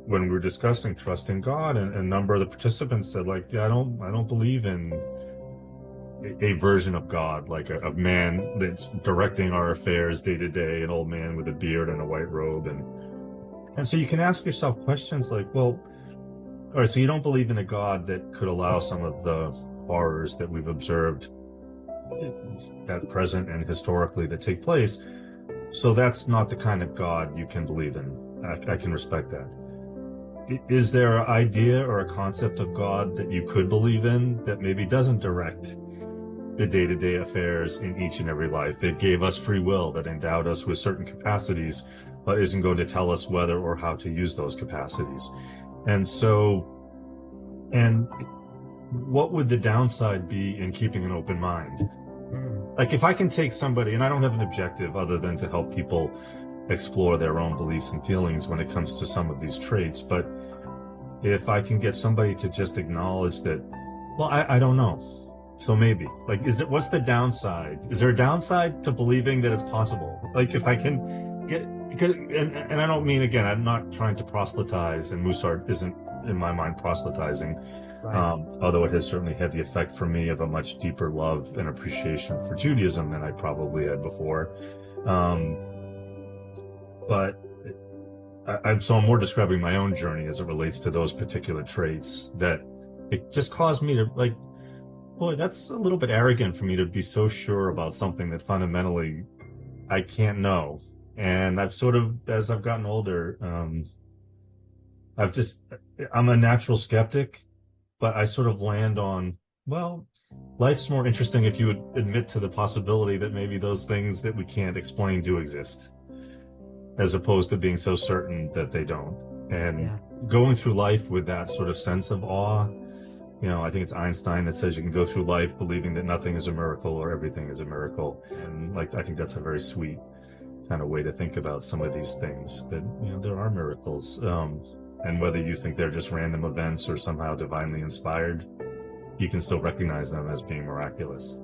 when we were discussing trust in God, and a number of the participants said, like, yeah, I don't believe in a version of God, like a man that's directing our affairs day to day, an old man with a beard and a white robe. And so you can ask yourself questions like, well, all right, so you don't believe in a God that could allow some of the horrors that we've observed at present and historically that take place. So that's not the kind of God you can believe in. I can respect that. Is there an idea or a concept of God that you could believe in that maybe doesn't direct the day-to-day affairs in each and every life, that gave us free will, that endowed us with certain capacities, but isn't going to tell us whether or how to use those capacities? And what would the downside be in keeping an open mind? Like, if I can take somebody, and I don't have an objective other than to help people explore their own beliefs and feelings when it comes to some of these traits, but if I can get somebody to just acknowledge that, well, I don't know. So maybe, like, what's the downside? Is there a downside to believing that it's possible? Like, if I can get, and I don't mean, again, I'm not trying to proselytize, and Mussar isn't, in my mind, proselytizing. Right. Although it has certainly had the effect for me of a much deeper love and appreciation for Judaism than I probably had before. But I'm more describing my own journey as it relates to those particular traits, that it just caused me to, like, boy, that's a little bit arrogant for me to be so sure about something that fundamentally I can't know. And I've sort of, as I've gotten older, I'm a natural skeptic, but I sort of land on, well, life's more interesting if you would admit to the possibility that maybe those things that we can't explain do exist, as opposed to being so certain that they don't. And going through life with that sort of sense of awe, I think it's Einstein that says you can go through life believing that nothing is a miracle or everything is a miracle. And, like, I think that's a very sweet kind of way to think about some of these things, that, there are miracles. And whether you think they're just random events or somehow divinely inspired, you can still recognize them as being miraculous.